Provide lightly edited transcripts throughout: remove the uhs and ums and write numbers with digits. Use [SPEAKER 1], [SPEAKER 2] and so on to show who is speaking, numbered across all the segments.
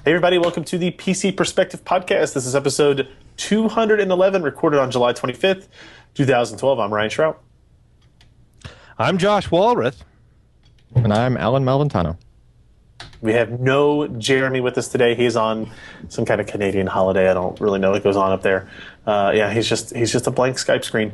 [SPEAKER 1] Hey, everybody, welcome to the PC Perspective Podcast. This is episode 211, recorded on July 25th, 2012. I'm Ryan Shrout.
[SPEAKER 2] I'm Josh Walrath.
[SPEAKER 3] And I'm Alan Malventano.
[SPEAKER 1] We have no Jeremy with us today. He's on some kind of Canadian holiday. I don't really know what goes on up there. He's just a blank Skype screen.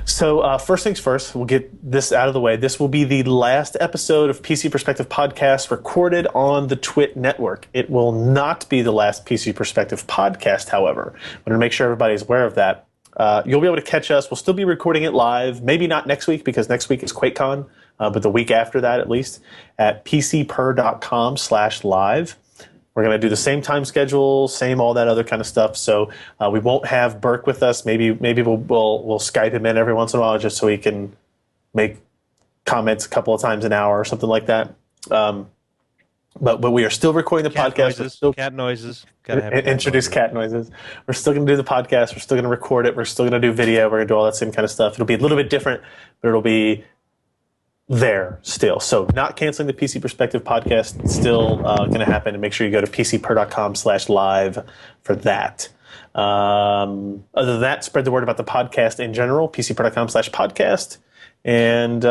[SPEAKER 1] So first things first, we'll get this out of the way. This will be the last episode of PC Perspective Podcast recorded on the Twit network. It will not be the last PC Perspective Podcast, however. I want to make sure everybody's aware of that. You'll be able to catch us. We'll still be recording it live. Maybe not next week because next week is QuakeCon. But the week after that, at least, at pcper.com/live. We're going to do the same time schedule, same all that other kind of stuff. So we won't have Burke with us. Maybe we'll Skype him in every once in a while just so he can make comments a couple of times an hour or something like that. But we are still recording the podcast.
[SPEAKER 2] Cat noises.
[SPEAKER 1] Introduce cat noises. We're still going to do the podcast. We're still going to record it. We're still going to do video. We're going to do all that same kind of stuff. It'll be a little bit different, but it'll be there still. So not canceling the PC Perspective Podcast. It's still going to happen. And make sure you go to pcper.com/live for that. Other than that, spread the word about the podcast in general. pcper.com/podcast. And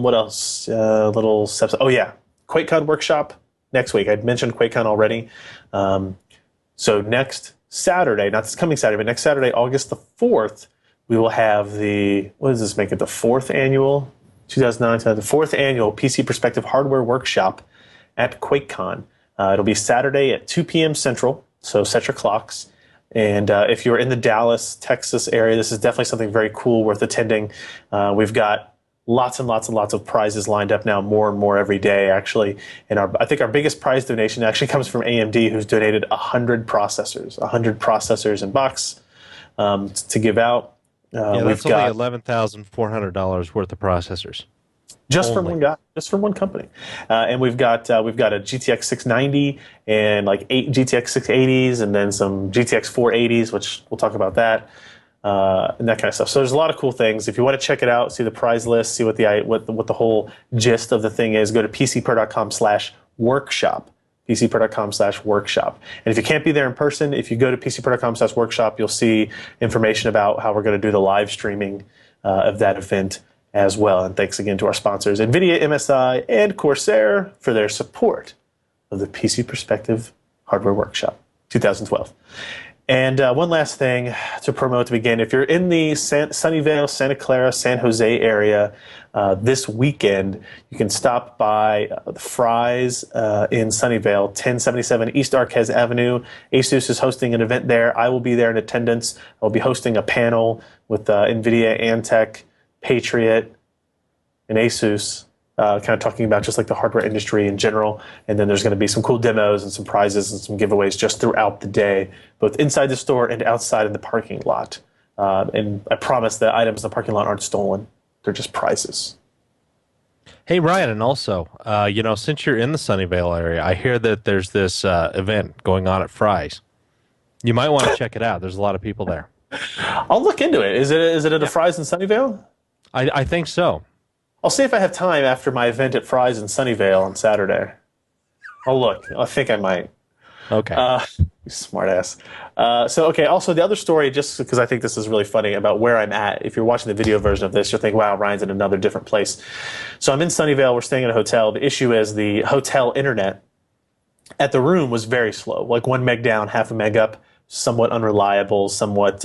[SPEAKER 1] what else? Little steps. Oh, yeah. QuakeCon workshop next week. I'd mentioned QuakeCon already. So next Saturday, not this coming Saturday, but next Saturday, August the 4th, we will have what does this make it? The fourth annual 2009, the fourth annual PC Perspective Hardware Workshop at QuakeCon. It'll be Saturday at 2 p.m. Central, so set your clocks. And if you're in the Dallas, Texas area, this is definitely something very cool, worth attending. We've got lots and lots and lots of prizes lined up now, more and more every day, actually. And I think our biggest prize donation actually comes from AMD, who's donated 100 processors in box to give out.
[SPEAKER 2] That's only $11,400 worth of processors.
[SPEAKER 1] Just from one guy, just from one company. And we've got a GTX 690 and like 8 GTX 680s and then some GTX 480s, which we'll talk about that. And that kind of stuff. So there's a lot of cool things. If you want to check it out, see the prize list, see what the whole gist of the thing is, go to pcper.com/workshop. pcper.com/workshop. And if you can't be there in person, if you go to pcper.com/workshop, you'll see information about how we're going to do the live streaming of that event as well. And thanks again to our sponsors, NVIDIA, MSI, and Corsair for their support of the PC Perspective Hardware Workshop 2012. And one last thing to promote to begin. If you're in the Sunnyvale, Santa Clara, San Jose area this weekend, you can stop by the Fry's in Sunnyvale, 1077 East Arquez Avenue. ASUS is hosting an event there. I will be there in attendance. I'll be hosting a panel with NVIDIA, Antec, Patriot, and ASUS. Kind of talking about just like the hardware industry in general. And then there's going to be some cool demos and some prizes and some giveaways just throughout the day, both inside the store and outside in the parking lot. And I promise the items in the parking lot aren't stolen. They're just prizes.
[SPEAKER 2] Hey, Ryan, and also, since you're in the Sunnyvale area, I hear that there's this event going on at Fry's. You might want to check it out. There's a lot of people there.
[SPEAKER 1] I'll look into it. Is it at the Fry's in Sunnyvale?
[SPEAKER 2] I think so.
[SPEAKER 1] I'll see if I have time after my event at Fry's in Sunnyvale on Saturday. I'll look. I think I might.
[SPEAKER 2] Okay.
[SPEAKER 1] You smart ass. Also the other story, just because I think this is really funny about where I'm at. If you're watching the video version of this, you'll think, wow, Ryan's in another different place. So I'm in Sunnyvale. We're staying at a hotel. The issue is the hotel internet at the room was very slow, like 1 meg down, half a meg up, somewhat unreliable, somewhat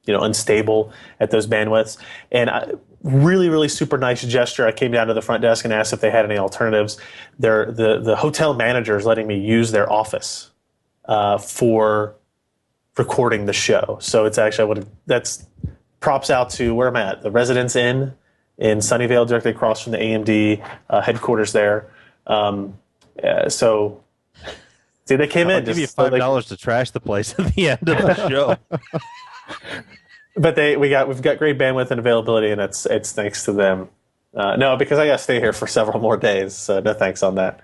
[SPEAKER 1] unstable at those bandwidths. And really, really super nice gesture. I came down to the front desk and asked if they had any alternatives. The hotel manager is letting me use their office for recording the show. So it's actually that's props out to where I'm at, the Residence Inn in Sunnyvale, directly across from the AMD headquarters there. See, they came in.
[SPEAKER 2] I'll give you $5 to trash the place at the end of the show.
[SPEAKER 1] But we've got great bandwidth and availability, and it's thanks to them. No, because I got to stay here for several more days, so no thanks on that.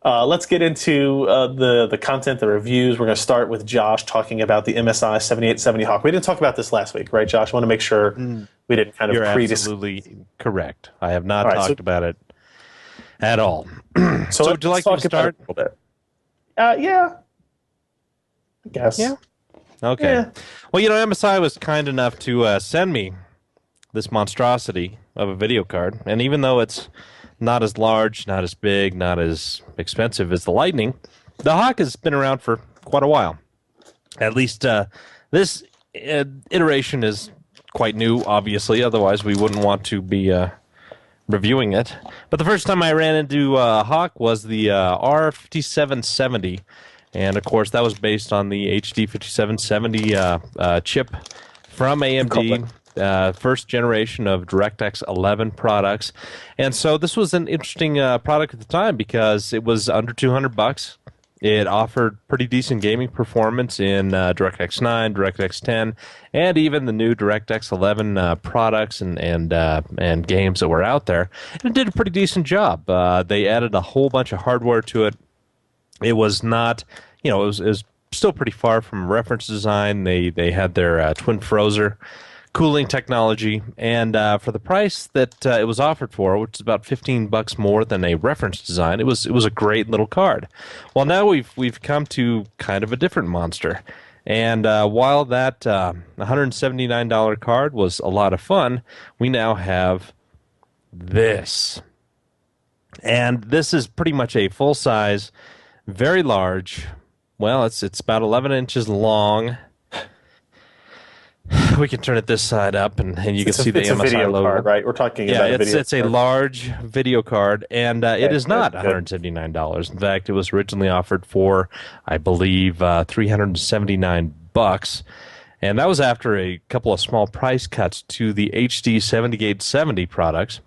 [SPEAKER 1] Let's get into the content, the reviews. We're going to start with Josh talking about the MSI 7870 Hawk. We didn't talk about this last week, right, Josh? I want to make sure we didn't kind of
[SPEAKER 2] You're absolutely correct. I have not talked about it at all. So
[SPEAKER 1] would you like to start? Yeah, I guess.
[SPEAKER 2] Yeah. Okay.
[SPEAKER 1] Yeah.
[SPEAKER 2] Well, MSI was kind enough to send me this monstrosity of a video card, and even though it's not as large, not as big, not as expensive as the Lightning, the Hawk has been around for quite a while. At least this iteration is quite new, obviously. Otherwise, we wouldn't want to be reviewing it. But the first time I ran into Hawk was the R5770. And of course, that was based on the HD 5770 chip from AMD, first generation of DirectX 11 products. And so this was an interesting product at the time because it was under $200. It offered pretty decent gaming performance in DirectX 9, DirectX 10, and even the new DirectX 11 products and games that were out there. And it did a pretty decent job. They added a whole bunch of hardware to it. It was not, it was still pretty far from reference design. They had their twin Frozer cooling technology, and for the price that it was offered for, which is about $15 more than a reference design, it was a great little card. Well, now we've come to kind of a different monster, and while that $179 card was a lot of fun, we now have this, and this is pretty much a full size. Very large. Well, it's about 11 inches long. We can turn it this side up, and you can see the MSI
[SPEAKER 1] video
[SPEAKER 2] logo.
[SPEAKER 1] card, right? We're talking about a video
[SPEAKER 2] it's a
[SPEAKER 1] card.
[SPEAKER 2] large video card, and it is not $179. In fact, it was originally offered for, I believe, $379, and that was after a couple of small price cuts to the HD 7870 products.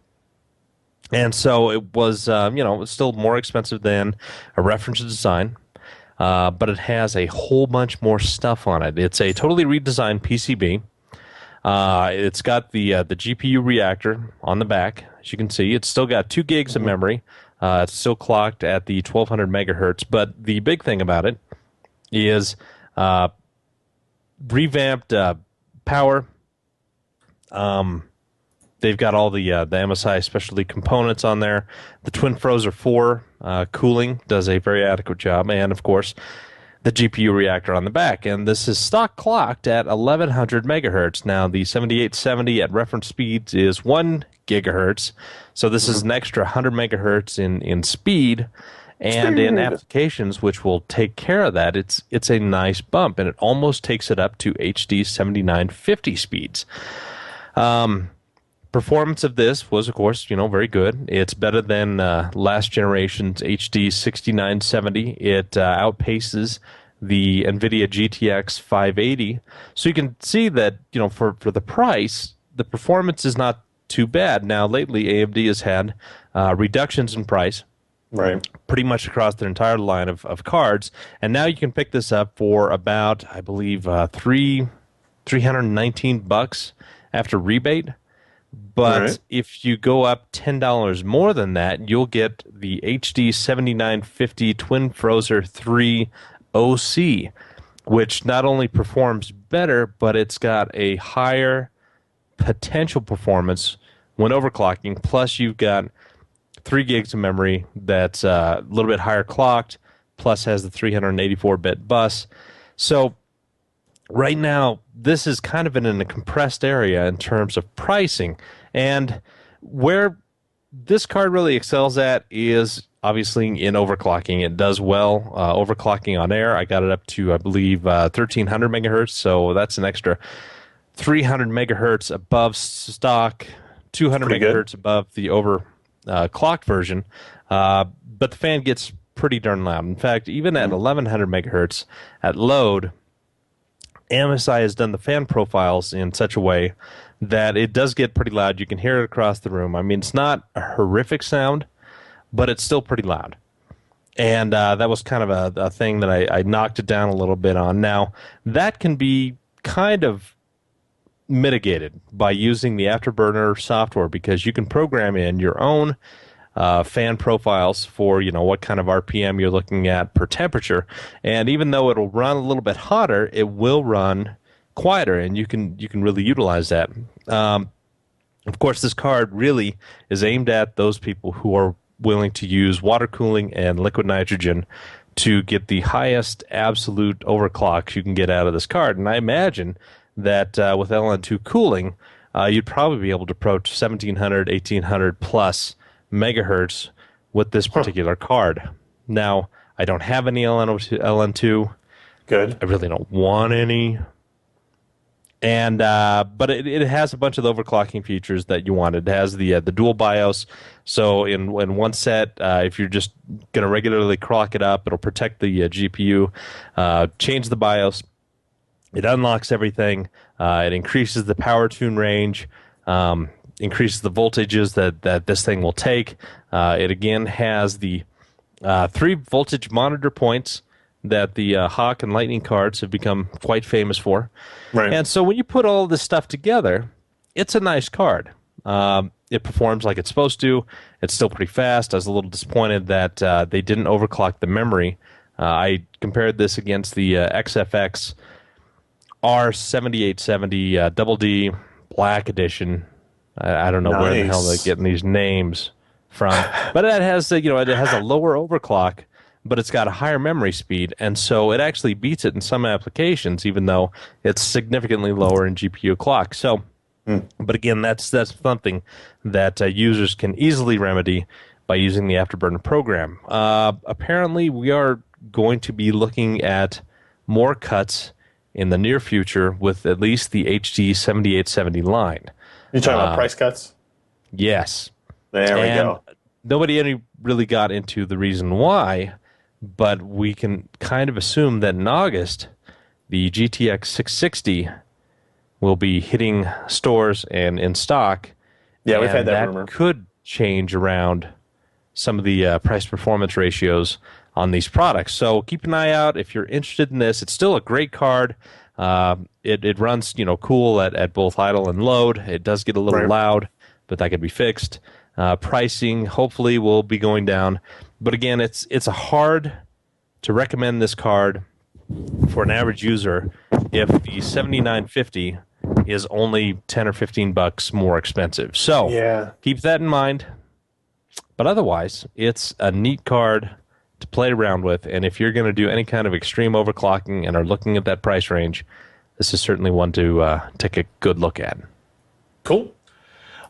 [SPEAKER 2] And so it was, it was still more expensive than a reference design, but it has a whole bunch more stuff on it. It's a totally redesigned PCB. It's got the GPU reactor on the back, as you can see. It's still got 2 gigs of memory. It's still clocked at the 1200 megahertz. But the big thing about it is revamped power. They've got all the MSI specialty components on there. The Twin Frozer 4 cooling does a very adequate job. And, of course, the GPU reactor on the back. And this is stock clocked at 1100 megahertz. Now, the 7870 at reference speeds is 1 gigahertz. So this is an extra 100 megahertz in speed. And in applications which will take care of that, it's a nice bump. And it almost takes it up to HD 7950 speeds. Performance of this was, of course, very good. It's better than last generation's HD 6970. It outpaces the NVIDIA GTX 580. So you can see that, for the price, the performance is not too bad. Now, lately, AMD has had reductions in price.
[SPEAKER 1] Right.
[SPEAKER 2] Pretty much across their entire line of cards. And now you can pick this up for about, I believe, $319 after rebate. But
[SPEAKER 1] right.
[SPEAKER 2] if you go up $10 more than that, you'll get the HD 7950 Twin Frozer 3 OC, which not only performs better, but it's got a higher potential performance when overclocking. Plus, you've got 3 gigs of memory that's a little bit higher clocked, plus has the 384-bit bus. So right now, this is kind of in a compressed area in terms of pricing. And where this card really excels at is obviously in overclocking. It does well overclocking on air. I got it up to, I believe, 1300 megahertz. So that's an extra 300 megahertz above stock, 200 megahertz above the overclocked version. But the fan gets pretty darn loud. In fact, even at 1100 megahertz at load, MSI has done the fan profiles in such a way that it does get pretty loud. You can hear it across the room. I mean, it's not a horrific sound, but it's still pretty loud. And that was kind of a thing that I knocked it down a little bit on. Now, that can be kind of mitigated by using the Afterburner software, because you can program in your own fan profiles for what kind of RPM you're looking at per temperature, and even though it'll run a little bit hotter, it will run quieter, and you can really utilize that. Of course, this card really is aimed at those people who are willing to use water cooling and liquid nitrogen to get the highest absolute overclocks you can get out of this card. And I imagine that with LN2 cooling, you'd probably be able to approach 1700, 1800 plus megahertz with this particular card. Now, I don't have any LN2.
[SPEAKER 1] Good.
[SPEAKER 2] I really don't want any. And but it has a bunch of the overclocking features that you want. It has the dual BIOS. So in one set, if you're just going to regularly clock it up, it'll protect the GPU. Change the BIOS. It unlocks everything. It increases the power tune range. Increases the voltages that this thing will take. It again has the 3 voltage monitor points that the Hawk and Lightning cards have become quite famous for.
[SPEAKER 1] Right.
[SPEAKER 2] And so when you put all this stuff together, it's a nice card. It performs like it's supposed to. It's still pretty fast. I was a little disappointed that they didn't overclock the memory. I compared this against the XFX R7870 Double D Black Edition. I don't know where the hell they're getting these names from, but it has it has a lower overclock, but it's got a higher memory speed, and so it actually beats it in some applications, even though it's significantly lower in GPU clock. So, but again, that's something that users can easily remedy by using the Afterburner program. Apparently, we are going to be looking at more cuts in the near future with at least the HD 7870 line.
[SPEAKER 1] You're talking about price cuts?
[SPEAKER 2] Yes.
[SPEAKER 1] There we go.
[SPEAKER 2] Nobody really got into the reason why, but we can kind of assume that in August, the GTX 660 will be hitting stores and in stock.
[SPEAKER 1] Yeah, we've had that rumor.
[SPEAKER 2] Could change around some of the price-performance ratios on these products. So keep an eye out if you're interested in this. It's still a great card. It runs cool at both idle and load. It does get a little loud, but that could be fixed. Pricing hopefully will be going down. But again, it's a hard to recommend this card for an average user if the 7950 is only 10 or 15 bucks more expensive. So keep that in mind. But otherwise, it's a neat card to play around with. And if you're going to do any kind of extreme overclocking and are looking at that price range, this is certainly one to take a good look at.
[SPEAKER 1] Cool.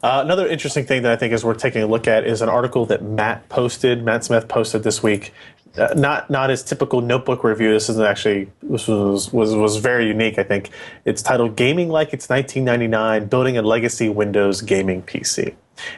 [SPEAKER 1] Another interesting thing that I think is worth taking a look at is an article that Matt Smith posted this week. Not his typical notebook review. This was very unique, I think. It's titled "Gaming Like It's 1999: Building a Legacy Windows Gaming PC."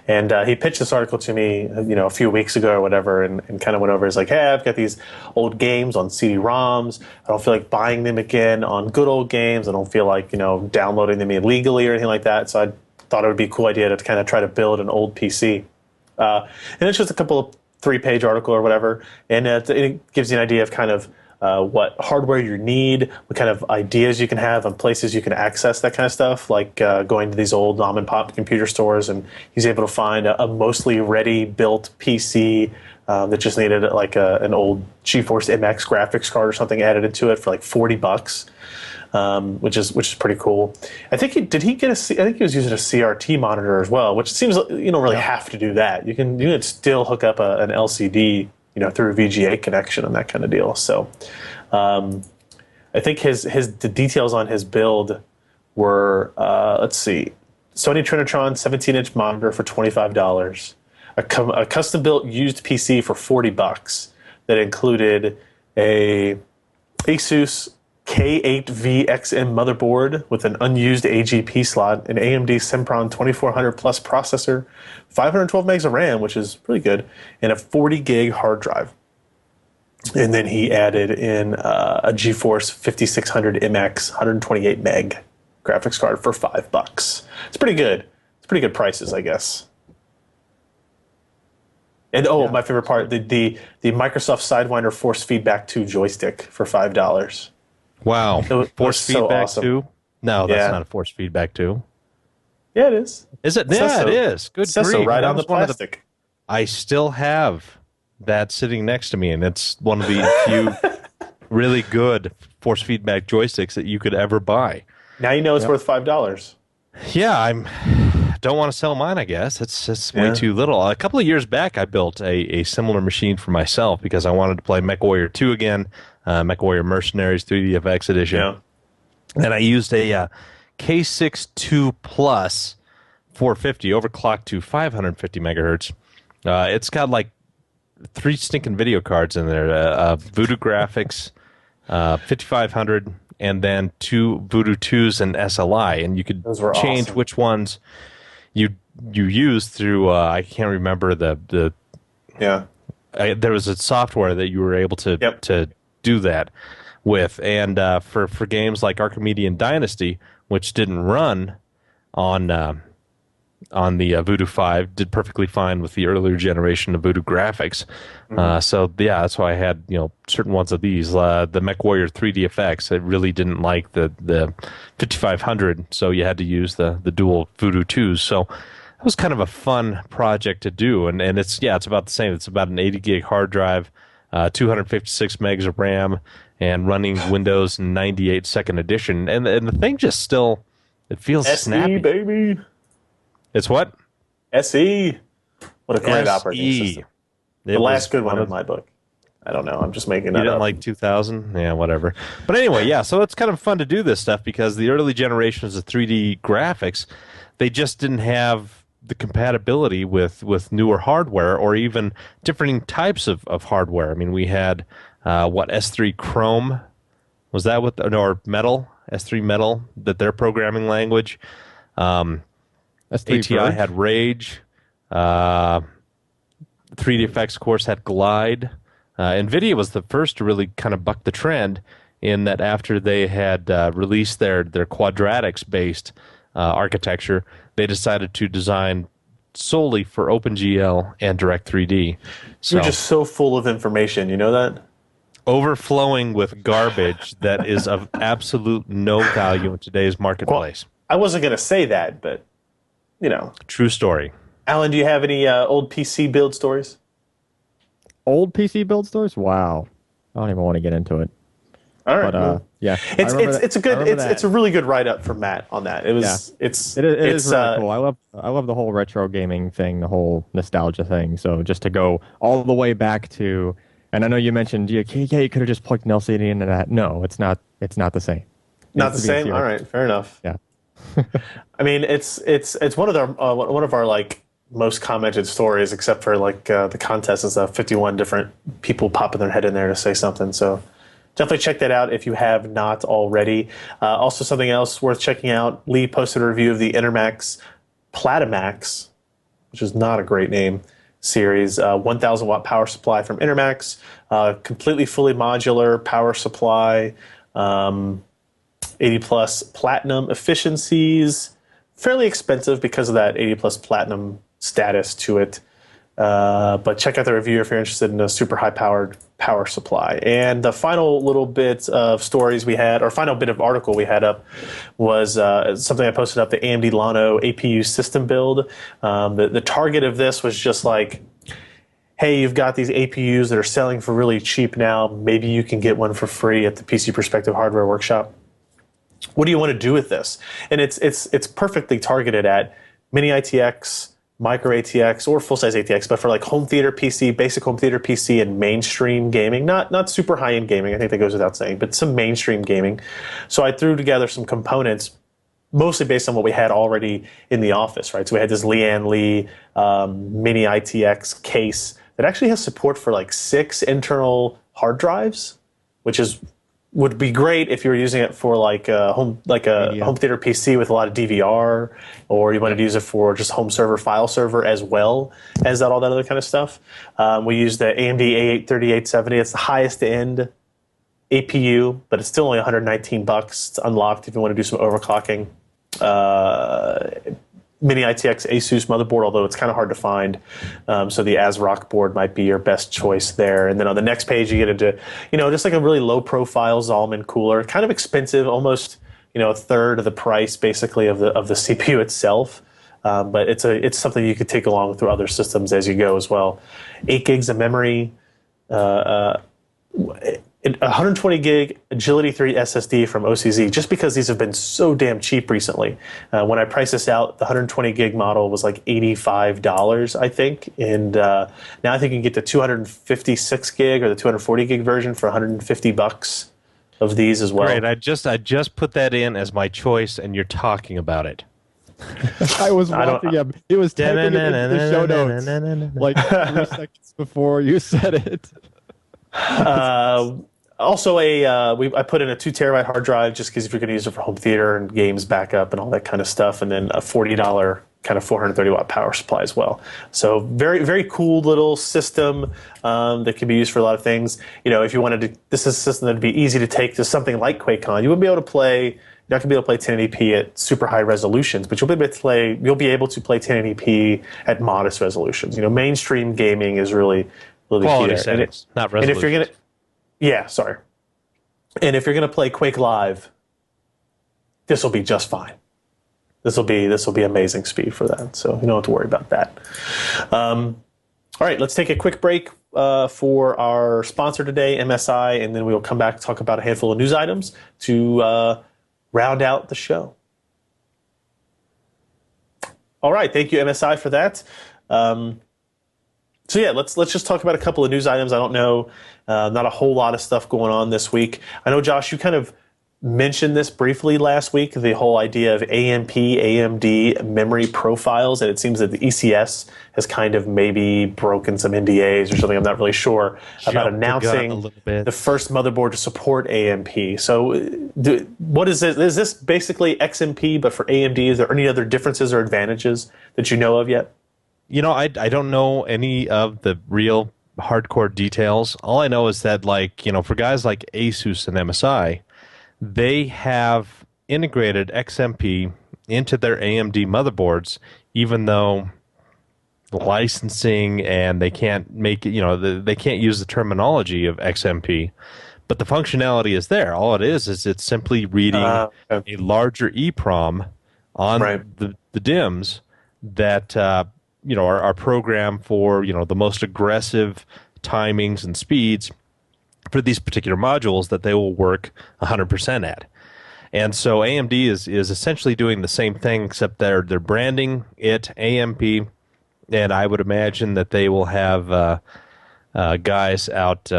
[SPEAKER 1] And he pitched this article to me, a few weeks ago or whatever, and kind of went over. He's like, "Hey, I've got these old games on CD-ROMs. I don't feel like buying them again on good old games. I don't feel like downloading them illegally or anything like that. So I thought it would be a cool idea to kind of try to build an old PC." And it's just a couple of 3-page article or whatever, and it gives you an idea of kind of what hardware you need, what kind of ideas you can have and places you can access that kind of stuff, like going to these old mom and pop computer stores, and he's able to find a mostly ready built PC that just needed like an old GeForce MX graphics card or something added into it for like $40. Which is pretty cool. I think I think he was using a CRT monitor as well, which seems you don't really have to do that. You can still hook up an LCD through a VGA connection and that kind of deal. So I think the details on his build were let's see, Sony Trinitron 17-inch monitor for $25, a custom built used PC for $40 that included a Asus K8VXM motherboard with an unused AGP slot, an AMD Sempron 2400 Plus processor, 512 megs of RAM, which is pretty good, and a 40 gig hard drive. And then he added in a GeForce 5600 MX 128 meg graphics card for $5. It's pretty good. It's pretty good prices, I guess. And my favorite part, the Microsoft Sidewinder Force Feedback 2 joystick for $5.
[SPEAKER 2] Wow. Force feedback
[SPEAKER 1] awesome.
[SPEAKER 2] 2? No, that's not a force feedback 2.
[SPEAKER 1] Yeah, it is.
[SPEAKER 2] Is it? Yeah, it is. Good grief.
[SPEAKER 1] So right on the plastic.
[SPEAKER 2] I still have that sitting next to me, and it's one of the few really good force feedback joysticks that you could ever buy.
[SPEAKER 1] Now you know it's worth $5.
[SPEAKER 2] Yeah, don't want to sell mine, I guess. It's way
[SPEAKER 1] Yeah.
[SPEAKER 2] too little. A couple of years back, I built a similar machine for myself because I wanted to play MechWarrior 2 again, MechWarrior Mercenaries 3DFX edition.
[SPEAKER 1] Yeah.
[SPEAKER 2] And I used a K62 Plus 450 overclocked to 550 megahertz. It's got like 3 stinking video cards in there, Voodoo Graphics, 5500, and then 2 Voodoo 2s and SLI, and you could
[SPEAKER 1] Those were
[SPEAKER 2] change
[SPEAKER 1] awesome.
[SPEAKER 2] which ones you use through. I can't remember the.
[SPEAKER 1] Yeah.
[SPEAKER 2] There was a software that you were able to
[SPEAKER 1] Yep.
[SPEAKER 2] to do that with, and for games like Archimedean Dynasty, which didn't run on the Voodoo 5, did perfectly fine with the earlier generation of Voodoo graphics. So yeah, that's why I had certain ones of these. The MechWarrior 3DFX, I really didn't like the 5500, so you had to use the dual Voodoo 2s. So it was kind of a fun project to do, and it's about the same. It's about an 80 gig hard drive, 256 megs of RAM, and running Windows 98 second edition, and the thing just still it feels
[SPEAKER 1] SE,
[SPEAKER 2] snappy.
[SPEAKER 1] baby.
[SPEAKER 2] It's what?
[SPEAKER 1] SE. What a great operating
[SPEAKER 2] SE.
[SPEAKER 1] system. The last good one in my book. I don't know. I'm just making
[SPEAKER 2] You
[SPEAKER 1] that
[SPEAKER 2] didn't
[SPEAKER 1] up.
[SPEAKER 2] like 2000? Yeah, whatever. But anyway, yeah, so it's kind of fun to do this stuff because the early generations of 3D graphics, they just didn't have the compatibility with newer hardware or even different types of hardware. I mean, we had, S3 Chrome? Was that what, or Metal? S3 Metal, that their programming language.
[SPEAKER 3] S3
[SPEAKER 2] ATI
[SPEAKER 3] Verge?
[SPEAKER 2] had Rage. 3DFX, of course, had Glide. NVIDIA was the first to really kind of buck the trend in that after they had released their quadratics-based architecture, they decided to design solely for OpenGL and Direct3D. So
[SPEAKER 1] You're just so full of information. You know that?
[SPEAKER 2] overflowing with garbage that is of absolute no value in today's marketplace.
[SPEAKER 1] I wasn't going to say that, but,
[SPEAKER 2] True story.
[SPEAKER 1] Alan, do you have any old PC build stories?
[SPEAKER 3] Old PC build stores? Wow. I don't even want to get into it.
[SPEAKER 1] All right.
[SPEAKER 3] But
[SPEAKER 1] well,
[SPEAKER 3] yeah,
[SPEAKER 1] it's a good
[SPEAKER 3] it's
[SPEAKER 1] it's a really good write up from Matt on that. It was
[SPEAKER 3] it is really cool. I love the whole retro gaming thing, the whole nostalgia thing. So just to go all the way back to, and I know you mentioned you could have just plugged an LCD into that. No, it's not. It's not the same.
[SPEAKER 1] Not the
[SPEAKER 3] Needs to be a
[SPEAKER 1] same. All right, fair enough.
[SPEAKER 3] Yeah.
[SPEAKER 1] I mean, it's one of our like most commented stories, except for like the contest and stuff. 51 different people popping their head in there to say something. So definitely check that out if you have not already. Also, something else worth checking out. Lee posted a review of the Enermax Platamax, which is not a great name, series. 1,000 watt power supply from Enermax. Completely fully modular power supply. 80 plus platinum efficiencies. Fairly expensive because of that 80 plus platinum status to it. But check out the review if you're interested in a super high powered power supply. And the final little bit of stories we had, or final bit of article we had up, was something I posted up, the AMD Llano APU system build. The target of this was just like, hey, you've got these APUs that are selling for really cheap now. Maybe you can get one for free at the PC Perspective Hardware Workshop. What do you want to do with this? And it's perfectly targeted at mini ITX, micro ATX, or full-size ATX, but for like home theater PC, basic home theater PC, and mainstream gaming. Not super high-end gaming, I think that goes without saying, but some mainstream gaming. So I threw together some components, mostly based on what we had already in the office, right? So we had this Lian Li mini ITX case that actually has support for like 6 internal hard drives, which would be great if you were using it for like a home theater PC with a lot of DVR, or you wanted to use it for just home server, file server, as well as all that other kind of stuff. We use the AMD A8 3870. It's the highest end APU, but it's still only $119. It's unlocked if you want to do some overclocking. Mini ITX Asus motherboard, although it's kind of hard to find. So the ASRock board might be your best choice there. And then on the next page, you get into, just like a really low profile Zalman cooler, kind of expensive, almost, a third of the price basically of the CPU itself. But it's something you could take along through other systems as you go as well. 8 gigs of memory, 120 gig Agility 3 SSD from OCZ, just because these have been so damn cheap recently. When I priced this out, the 120 gig model was like $85, I think. And now I think you can get the 256 gig or the 240 gig version for $150 of these as well.
[SPEAKER 2] Great. I just put that in as my choice, and you're talking about it.
[SPEAKER 3] I was watching him. He was typing it into the show notes like 3 seconds before you said it.
[SPEAKER 1] Also, I put in a 2 terabyte hard drive just because if you're going to use it for home theater and games backup and all that kind of stuff, and then a $40 kind of 430 watt power supply as well. So very, very cool little system that can be used for a lot of things. You know, if you wanted to, this is a system that'd be easy to take to something like QuakeCon. You wouldn't be able to play. You're not going to be able to play 1080p at super high resolutions, but you'll be able to play 1080p at modest resolutions. You know, mainstream gaming is really
[SPEAKER 2] quality
[SPEAKER 1] key
[SPEAKER 2] settings, not resolution.
[SPEAKER 1] And if you're and if you're going to play Quake Live, this will be just fine. This will be amazing speed for that, so you don't have to worry about that. All right, let's take a quick break for our sponsor today, MSI, and then we will come back and talk about a handful of news items to round out the show. All right, thank you, MSI, for that. So yeah, let's just talk about a couple of news items. I don't know, not a whole lot of stuff going on this week. I know, Josh, you kind of mentioned this briefly last week, the whole idea of AMD memory profiles, and it seems that the ECS has kind of maybe broken some NDAs or something. I'm not really sure about announcing the first motherboard to support AMP. So what is this? Is this basically XMP, but for AMD? Is there any other differences or advantages that you know of yet?
[SPEAKER 2] You know, I don't know any of the real hardcore details. All I know is that, like, you know, for guys like Asus and MSI, they have integrated XMP into their AMD motherboards, even though the licensing and they can't make it, you know, they can't use the terminology of XMP, but the functionality is there. All it is it's simply reading a larger EEPROM on the DIMMs that you know, are programmed for, you know, the most aggressive timings and speeds for these particular modules that they will work 100% at. And so AMD is essentially doing the same thing, except they're branding it AMP, and I would imagine that they will have guys out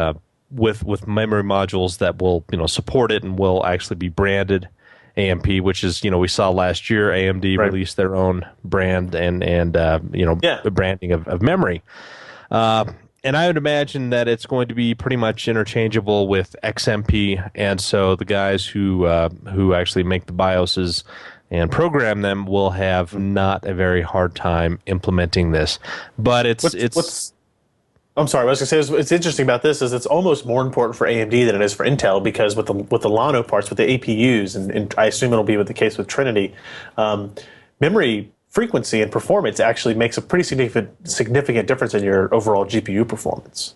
[SPEAKER 2] with memory modules that will, you know, support it and will actually be branded AMP, which is, you know, we saw last year AMD released their own brand and you know, the branding of memory. And I would imagine that it's going to be pretty much interchangeable with XMP, and so the guys who actually make the BIOSes and program them will have not a very hard time implementing this. But
[SPEAKER 1] I'm sorry, what I was going to say what's interesting about this is it's almost more important for AMD than it is for Intel, because with the Llano parts, with the APUs, and I assume it'll be the case with Trinity, memory frequency and performance actually makes a pretty significant difference in your overall GPU performance.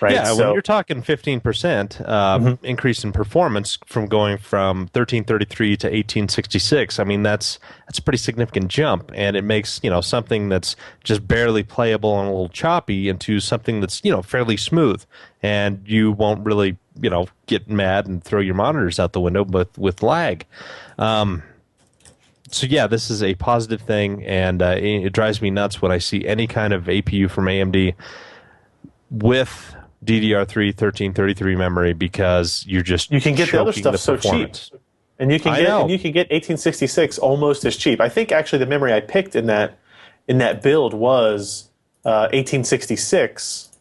[SPEAKER 1] Right?
[SPEAKER 2] Yeah, when you're talking 15% increase in performance from going from 1333 to 1866, I mean that's a pretty significant jump, and it makes, you know, something that's just barely playable and a little choppy into something that's, you know, fairly smooth, and you won't really, you know, get mad and throw your monitors out the window with lag. So yeah, this is a positive thing, and it drives me nuts when I see any kind of APU from AMD with DDR3 1333 memory, because you can get the other stuff so cheap, and you can get 1866 almost as cheap. I think actually the memory I picked in that build was 1866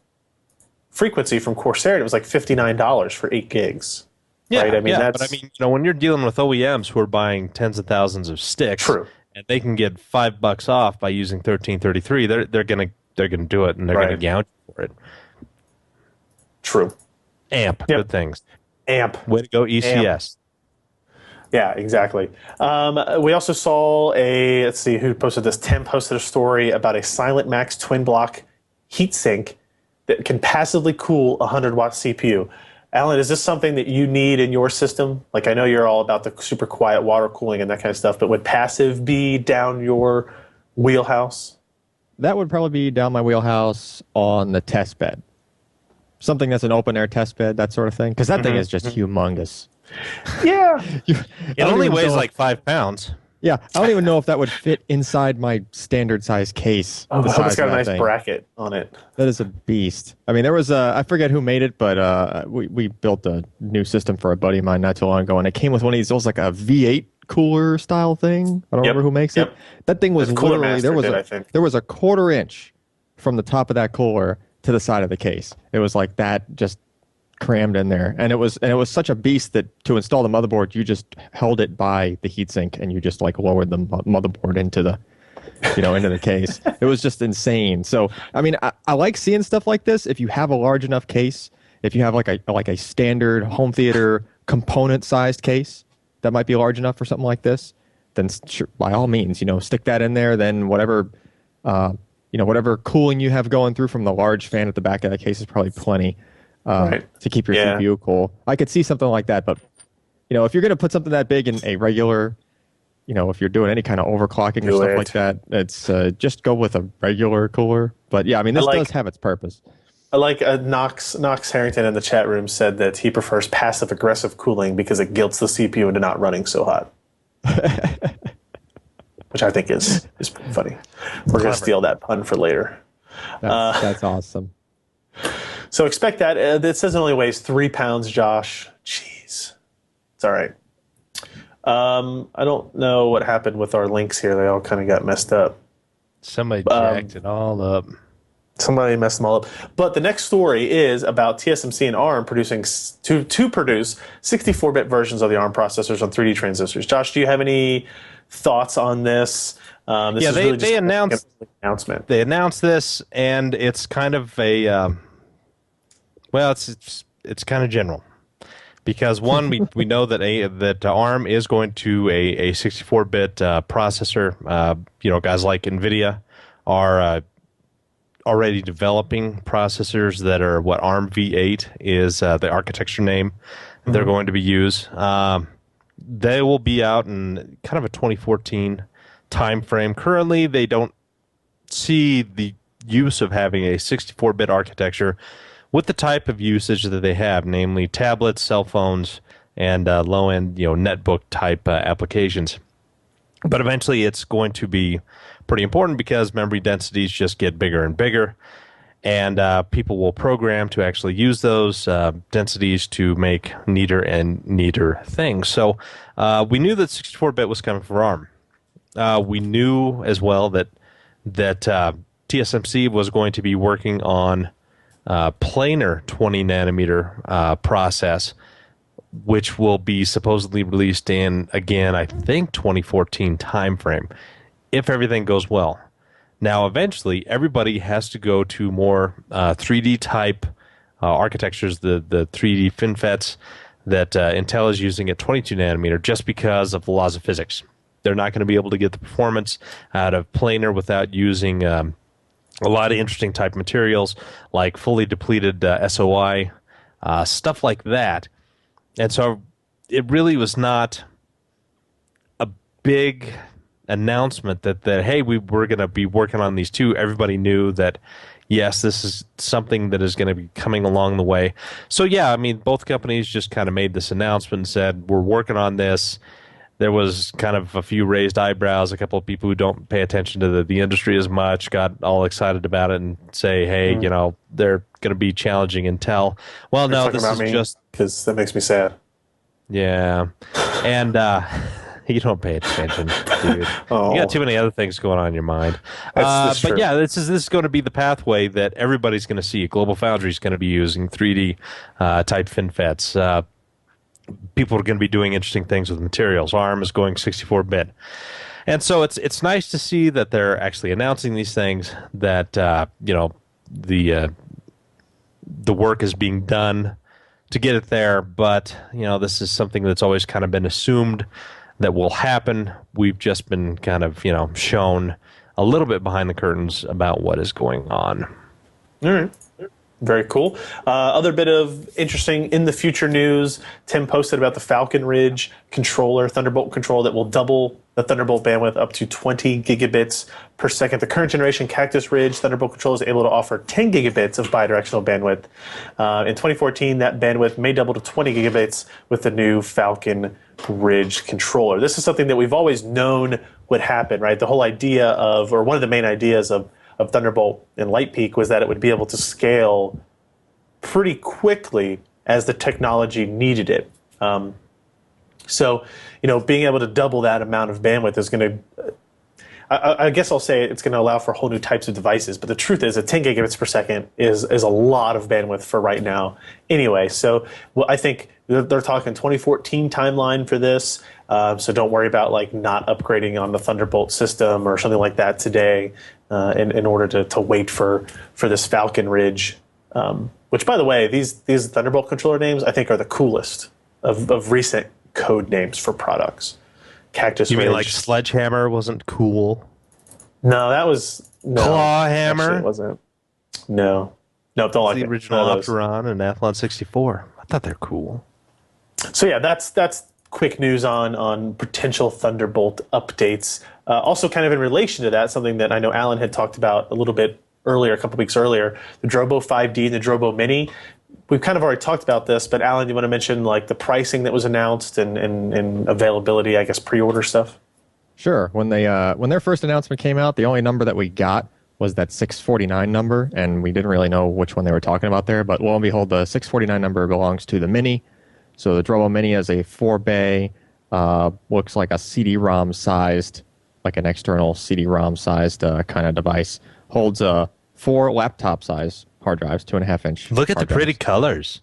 [SPEAKER 2] frequency from Corsair, and it was like $59 for 8 gigs. Yeah,
[SPEAKER 1] right? I mean,
[SPEAKER 2] but I mean, you know, when you're dealing with OEMs who are buying tens of thousands of sticks, and they can get $5 off by using 1333, they're gonna do it, and they're gonna gouge for it.
[SPEAKER 1] True.
[SPEAKER 2] AMP, good things.
[SPEAKER 1] AMP.
[SPEAKER 2] Way to go, ECS.
[SPEAKER 1] AMP. Yeah, exactly. We also saw let's see who posted this. Tim posted a story about a Silent Max twin block heatsink that can passively cool a 100-watt CPU. Alan, is this something that you need in your system? Like, I know you're all about the super quiet water cooling and that kind of stuff, but would passive be down your wheelhouse?
[SPEAKER 3] That would probably be down my wheelhouse on the test bed. Something that's an open air test bed, that sort of thing. Because that thing is just humongous.
[SPEAKER 1] Yeah.
[SPEAKER 2] It only weighs like 5 pounds.
[SPEAKER 3] Yeah, I don't even know if that would fit inside my standard size case.
[SPEAKER 1] Oh,
[SPEAKER 3] The
[SPEAKER 1] I hope it's
[SPEAKER 3] size
[SPEAKER 1] got
[SPEAKER 3] of
[SPEAKER 1] a
[SPEAKER 3] that
[SPEAKER 1] nice
[SPEAKER 3] thing.
[SPEAKER 1] bracket on it.
[SPEAKER 3] That is a beast. I mean, there was I forget who made it, but we built a new system for a buddy of mine not too long ago, and it came with one of these. It was like a V8 cooler style thing. I don't
[SPEAKER 1] Yep.
[SPEAKER 3] remember who makes it.
[SPEAKER 1] Yep.
[SPEAKER 3] That thing was
[SPEAKER 1] The Cooler
[SPEAKER 3] literally
[SPEAKER 1] Master did, I think.
[SPEAKER 3] there was a quarter inch from the top of that cooler to the side of the case. It was like that, just crammed in there, and it was such a beast that to install the motherboard, you just held it by the heatsink and you just like lowered the motherboard into the into the case. It was just insane. So, I mean, I like seeing stuff like this. If you have a large enough case, if you have like a standard home theater component sized case that might be large enough for something like this, then sure, by all means, stick that in there. Then whatever, whatever cooling you have going through from the large fan at the back of that case is probably plenty to keep your CPU cool. I could see something like that, but if you're going to put something that big in a regular, if you're doing any kind of overclocking or stuff like that, it's just go with a regular cooler. But yeah, I mean, this does have its purpose.
[SPEAKER 1] I like Knox Harrington in the chat room said that he prefers passive aggressive cooling because it guilts the CPU into not running so hot. Which I think is funny. We're going to steal that pun for later.
[SPEAKER 3] That's awesome.
[SPEAKER 1] So expect that. It says it only weighs 3 pounds, Josh. Jeez. It's all right. I don't know what happened with our links here. They all kind of got messed up.
[SPEAKER 2] Somebody jacked it all up.
[SPEAKER 1] Somebody messed them all up. But the next story is about TSMC and ARM producing to produce 64-bit versions of the ARM processors on 3D transistors. Josh, do you have any thoughts on this?
[SPEAKER 2] They announced
[SPEAKER 1] an announcement.
[SPEAKER 2] They announced this, and it's kind of a it's kind of general. Because one, we know that ARM is going to a 64-bit processor. Guys like NVIDIA are already developing processors that are what ARM V8 is the architecture name they're going to be used. They will be out in kind of a 2014 timeframe. Currently, they don't see the use of having a 64-bit architecture with the type of usage that they have, namely tablets, cell phones, and low-end, netbook type applications. But eventually, it's going to be pretty important because memory densities just get bigger and bigger, and people will program to actually use those densities to make neater and neater things. So we knew that 64-bit was coming for ARM. We knew as well that TSMC was going to be working on planar 20 nanometer process, which will be supposedly released in, again, I think 2014 timeframe, if everything goes well. Now, eventually, everybody has to go to more 3D type architectures, the 3D FinFETs that Intel is using at 22 nanometer, just because of the laws of physics. They're not going to be able to get the performance out of planar without using a lot of interesting type materials like fully depleted SOI, stuff like that. And so it really was not a big announcement that hey, we're going to be working on these two. Everybody knew that, yes, this is something that is going to be coming along the way. So yeah, I mean, both companies just kind of made this announcement and said, we're working on this. There was kind of a few raised eyebrows. A couple of people who don't pay attention to the industry as much got all excited about it and say, hey, they're going to be challenging Intel. Well, no, this is just...
[SPEAKER 1] because that makes me sad.
[SPEAKER 2] Yeah. And you don't pay attention, dude.
[SPEAKER 1] Oh. You
[SPEAKER 2] got too many other things going on in your mind.
[SPEAKER 1] That's
[SPEAKER 2] but
[SPEAKER 1] true.
[SPEAKER 2] yeah, this is going to be the pathway that everybody's going to see. Global Foundry is going to be using 3D type FinFETs. People are going to be doing interesting things with materials. ARM is going 64-bit. And so it's nice to see that they're actually announcing these things, that the work is being done to get it there. But this is something that's always kind of been assumed that will happen. We've just been kind of shown a little bit behind the curtains about what is going on.
[SPEAKER 1] All right. Very cool. Other bit of interesting in the future news, Tim posted about the Falcon Ridge controller, Thunderbolt controller that will double the Thunderbolt bandwidth up to 20 gigabits per second. The current generation Cactus Ridge Thunderbolt controller is able to offer 10 gigabits of bidirectional bandwidth. In 2014, that bandwidth may double to 20 gigabits with the new Falcon Ridge controller. This is something that we've always known would happen, right? The whole idea of, or one of the main ideas of Thunderbolt and Lightpeak was that it would be able to scale pretty quickly as the technology needed it. So, being able to double that amount of bandwidth is going to, I guess I'll say it's going to allow for whole new types of devices. But the truth is that 10 gigabits per second is a lot of bandwidth for right now anyway. So I think they're talking 2014 timeline for this. So don't worry about not upgrading on the Thunderbolt system or something like that today in order to wait for this Falcon Ridge, which, by the way, these Thunderbolt controller names I think are the coolest of recent code names for products. Cactus
[SPEAKER 2] You
[SPEAKER 1] Ridge.
[SPEAKER 2] mean like Sledgehammer wasn't cool?
[SPEAKER 1] No, that was
[SPEAKER 2] Clawhammer?
[SPEAKER 1] Actually, it wasn't. No, don't like
[SPEAKER 2] the
[SPEAKER 1] it.
[SPEAKER 2] original
[SPEAKER 1] None of those.
[SPEAKER 2] Opteron and Athlon 64. I thought they're cool.
[SPEAKER 1] So yeah, that's quick news on potential Thunderbolt updates. Also, kind of in relation to that, something that I know Alan had talked about a little bit earlier, a couple weeks earlier, the Drobo 5D and the Drobo Mini. We've kind of already talked about this, but Alan, do you want to mention the pricing that was announced and availability, I guess, pre-order stuff?
[SPEAKER 3] Sure. When their first announcement came out, the only number that we got was that 649 number, and we didn't really know which one they were talking about there. But lo and behold, the 649 number belongs to the Mini. So the Drobo Mini is a 4-bay, looks like a CD-ROM sized, like an external CD-ROM sized kind of device. Holds 4 laptop size hard drives, 2.5-inch.
[SPEAKER 2] Look at the
[SPEAKER 3] hard
[SPEAKER 2] pretty
[SPEAKER 3] drives.
[SPEAKER 2] colors.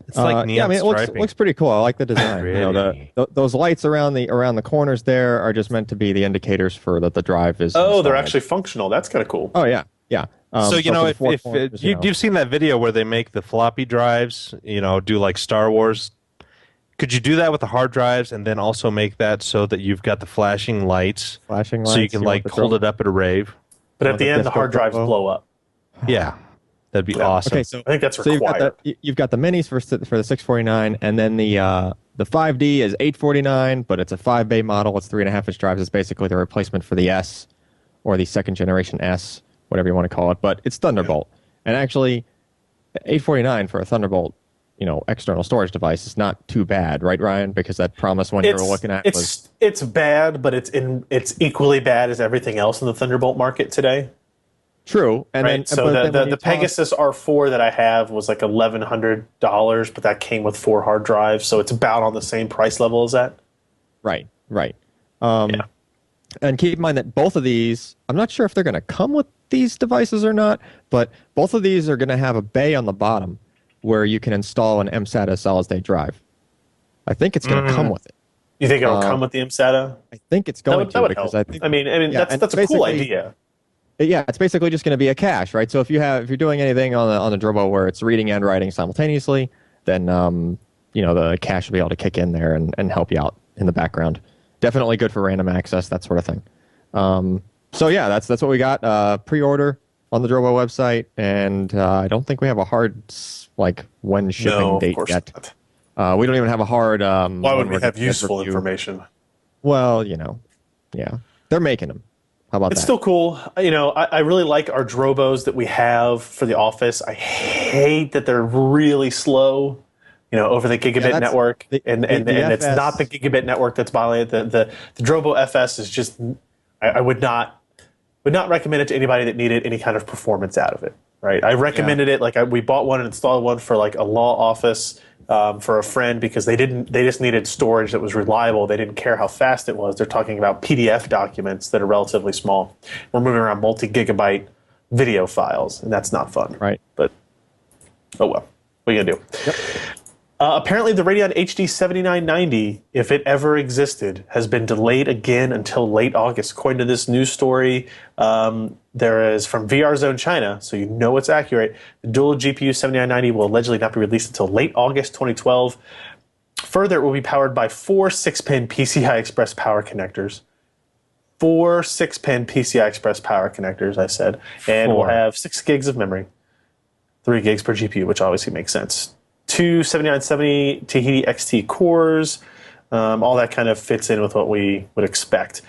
[SPEAKER 2] It's like neon
[SPEAKER 3] yeah, I mean, it
[SPEAKER 2] striping.
[SPEAKER 3] looks pretty cool. I like the design.
[SPEAKER 2] Pretty.
[SPEAKER 3] Those lights around the corners there are just meant to be the indicators for that the drive is.
[SPEAKER 1] Oh, they're
[SPEAKER 3] installed.
[SPEAKER 1] actually functional. That's kind of cool.
[SPEAKER 3] Oh yeah.
[SPEAKER 2] So
[SPEAKER 3] for the four
[SPEAKER 2] if
[SPEAKER 3] corners,
[SPEAKER 2] you've seen that video where they make the floppy drives, do like Star Wars. Could you do that with the hard drives and then also make that so that you've got the flashing lights,
[SPEAKER 3] so you
[SPEAKER 2] can
[SPEAKER 3] want the
[SPEAKER 2] hold it up at a rave?
[SPEAKER 1] But at the end, the
[SPEAKER 3] disco
[SPEAKER 1] hard drives
[SPEAKER 3] Drobo?
[SPEAKER 1] blow up.
[SPEAKER 2] Yeah, that'd be awesome.
[SPEAKER 3] Okay, so
[SPEAKER 1] I think that's
[SPEAKER 3] so
[SPEAKER 1] required.
[SPEAKER 3] you've got the minis for the 649, and then the 5D is 849, but it's a 5-bay model. It's 3.5-inch drives. It's basically the replacement for the S or the second generation S, whatever you want to call it. But it's Thunderbolt, and actually, 849 for a Thunderbolt, external storage device is not too bad, right, Ryan? Because that promise one you were looking at was
[SPEAKER 1] it's bad, but it's equally bad as everything else in the Thunderbolt market today.
[SPEAKER 3] true. And
[SPEAKER 1] Right.
[SPEAKER 3] then
[SPEAKER 1] So
[SPEAKER 3] but then when you
[SPEAKER 1] the Pegasus R4 that I have was like $1,100, but that came with 4 hard drives, so it's about on the same price level as that.
[SPEAKER 3] Right.
[SPEAKER 1] Yeah.
[SPEAKER 3] And keep in mind that both of these, I'm not sure if they're going to come with these devices or not, but both of these are going to have a bay on the bottom where you can install an mSATA solid-state drive. I think it's going to come with it.
[SPEAKER 1] You think it'll come with the mSATA?
[SPEAKER 3] I think it's
[SPEAKER 1] That
[SPEAKER 3] going
[SPEAKER 1] would
[SPEAKER 3] to
[SPEAKER 1] help.
[SPEAKER 3] because I think
[SPEAKER 1] Yeah, that's a cool idea.
[SPEAKER 3] Yeah, it's basically just going to be a cache, right? So if you're doing anything on the Drobo where it's reading and writing simultaneously, then the cache will be able to kick in there and help you out in the background. Definitely good for random access, that sort of thing. So yeah, that's what we got. Pre-order on the Drobo website, and I don't think we have a hard when shipping
[SPEAKER 1] No, of
[SPEAKER 3] date
[SPEAKER 1] course
[SPEAKER 3] yet.
[SPEAKER 1] not.
[SPEAKER 3] We don't even have a hard.
[SPEAKER 1] Why
[SPEAKER 3] when
[SPEAKER 1] would we
[SPEAKER 3] we're
[SPEAKER 1] have
[SPEAKER 3] gonna
[SPEAKER 1] useful
[SPEAKER 3] review.
[SPEAKER 1] information?
[SPEAKER 3] Well, yeah, they're making them. How about
[SPEAKER 1] It's
[SPEAKER 3] that?
[SPEAKER 1] still cool. I really like our Drobos that we have for the office. I hate that they're really slow, over the gigabit
[SPEAKER 3] that's-
[SPEAKER 1] network.
[SPEAKER 3] the
[SPEAKER 1] And it's
[SPEAKER 3] FS
[SPEAKER 1] not the gigabit network that's violated. The Drobo FS is just, I would not recommend it to anybody that needed any kind of performance out of it. Right? I recommended it. We bought one and installed one for a law office for a friend because they just needed storage that was reliable. They didn't care how fast it was. They're talking about PDF documents that are relatively small. We're moving around multi-gigabyte video files, and that's not fun.
[SPEAKER 3] Right.
[SPEAKER 1] But, oh well. What are you going to do?
[SPEAKER 3] Yep.
[SPEAKER 1] Apparently, the Radeon HD 7990, if it ever existed, has been delayed again until late August. According to this news story, there is from VR Zone China, so you know it's accurate. The dual GPU 7990 will allegedly not be released until late August 2012. Further, it will be powered by 4 6-pin PCI Express power connectors. 4 6-pin PCI Express power connectors, I said. And will have 6 gigs of memory. 3 gigs per GPU, which obviously makes sense. Two 7970 Tahiti XT cores. All that kind of fits in with what we would expect.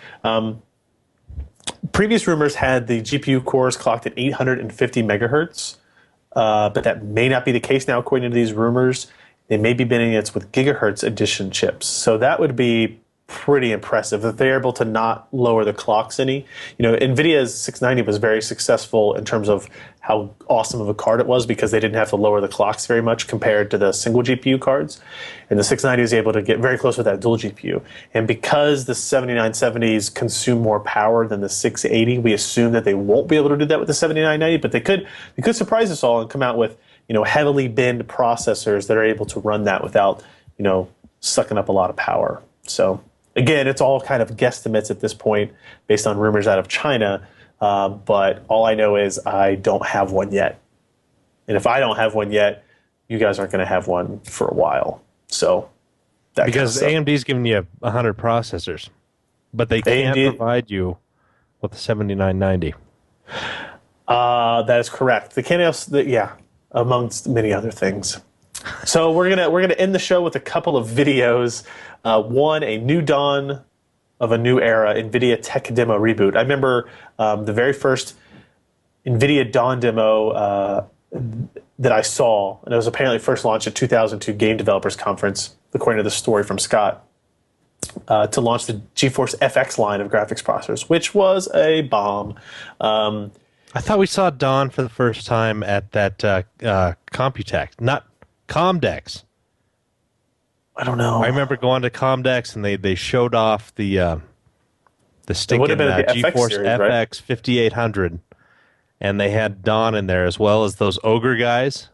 [SPEAKER 1] Previous rumors had the GPU cores clocked at 850 megahertz, but that may not be the case now, according to these rumors. They may be bidding it with gigahertz edition chips. So that would be pretty impressive if they're able to not lower the clocks any. NVIDIA's 690 was very successful in terms of how awesome of a card it was because they didn't have to lower the clocks very much compared to the single GPU cards. And the 690 is able to get very close with that dual GPU. And because the 7970s consume more power than the 680, we assume that they won't be able to do that with the 7990, but they could surprise us all and come out with, heavily binned processors that are able to run that without, sucking up a lot of power. So again, it's all kind of guesstimates at this point based on rumors out of China. But all I know is I don't have one yet. And if I don't have one yet, you guys aren't going to have one for a while. So that
[SPEAKER 2] because AMD's giving you 100 processors, but they can't provide you with the 7990.
[SPEAKER 1] That is correct. They can't amongst many other things. So we're gonna end the show with a couple of videos. One, a new dawn of a new era, NVIDIA Tech Demo Reboot. I remember the very first NVIDIA Dawn demo that I saw, and it was apparently first launched at 2002 Game Developers Conference, according to the story from Scott, to launch the GeForce FX line of graphics processors, which was a bomb.
[SPEAKER 2] I thought we saw Dawn for the first time at that Computex, not Comdex.
[SPEAKER 1] I don't know.
[SPEAKER 2] I remember going to Comdex and they showed off the stinking GeForce FX right? 5800, and they had Dawn in there as well as those ogre guys.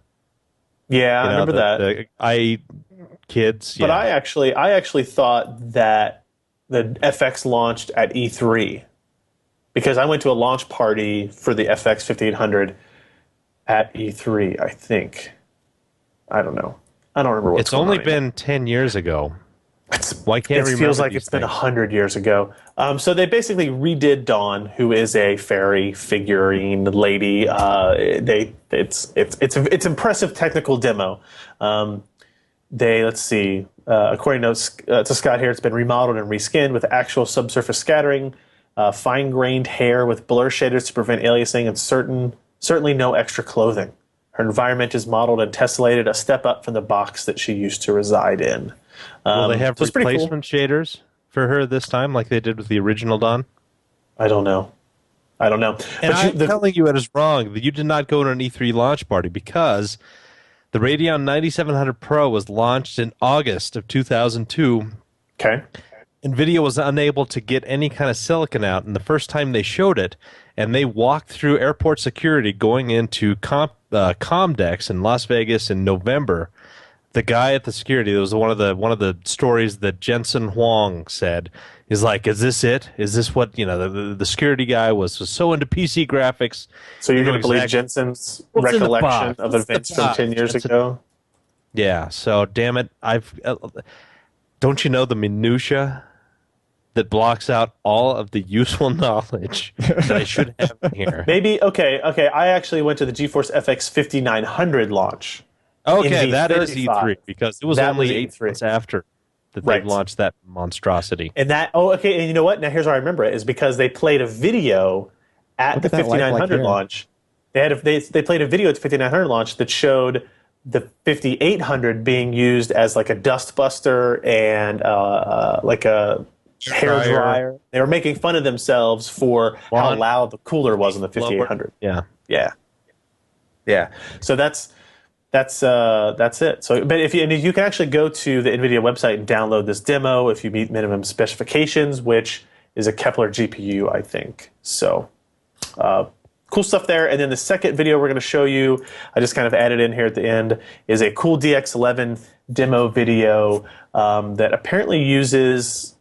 [SPEAKER 1] Yeah, I remember that.
[SPEAKER 2] The kids.
[SPEAKER 1] But I actually thought that the FX launched at E3 because I went to a launch party for the FX 5800 at E3. I think. I don't know. I don't remember what's
[SPEAKER 2] It's only been 10 years ago. Why can't I remember? It feels
[SPEAKER 1] like it's been 100 years ago. So they basically redid Dawn, who is a fairy figurine lady. It's impressive technical demo. Let's see. According to Scott here, it's been remodeled and reskinned with actual subsurface scattering, fine-grained hair with blur shaders to prevent aliasing, and certainly no extra clothing. Her environment is modeled and tessellated a step up from the box that she used to reside in.
[SPEAKER 2] Will they have replacement shaders for her this time, like they did with the original Dawn?
[SPEAKER 1] I don't know.
[SPEAKER 2] And I'm telling you it is wrong. You did not go to an E3 launch party because the Radeon 9700 Pro was launched in August of 2002.
[SPEAKER 1] Okay.
[SPEAKER 2] NVIDIA was unable to get any kind of silicon out, and the first time they showed it, and they walked through airport security going into Comdex in Las Vegas in November. The guy at the security, there was one of the stories that Jensen Huang said, is like, "Is this it? Is this what the security guy was so into PC graphics?"
[SPEAKER 1] So you're going to believe Jensen's recollection of events from 10 years ago?
[SPEAKER 2] Yeah. So damn it, don't you know the minutia that blocks out all of the useful knowledge that I should have in here?
[SPEAKER 1] Maybe okay. I actually went to the GeForce FX 5900 launch.
[SPEAKER 2] Okay, that is E3 because it was only 8 months after that they launched that monstrosity.
[SPEAKER 1] And and you know what? Now here's how I remember it is because they played a video at the 5900 launch. They played a video at the 5900 launch that showed the 5800 being used as like a dust buster and like a hair dryer. They were making fun of themselves for how loud the cooler was in the 5800. Yeah. So that's it. So, but if you can actually go to the NVIDIA website and download this demo if you meet minimum specifications, which is a Kepler GPU, I think. So, cool stuff there. And then the second video we're going to show you, I just kind of added in here at the end, is a cool DX11 demo video that apparently uses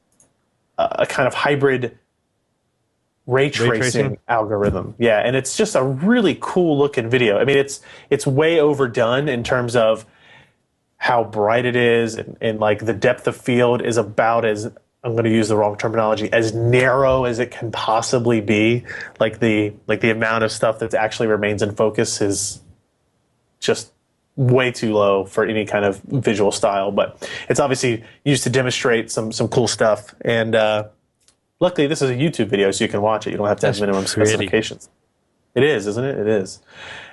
[SPEAKER 1] a kind of hybrid ray tracing algorithm. Yeah, and it's just a really cool looking video. I mean, it's way overdone in terms of how bright it is, and like the depth of field is about as, I'm going to use the wrong terminology, as narrow as it can possibly be. Like the amount of stuff that actually remains in focus is just way too low for any kind of visual style. But it's obviously used to demonstrate some cool stuff. And luckily, this is a YouTube video, so you can watch it. You don't have to have minimum specifications. It is, isn't it? It is.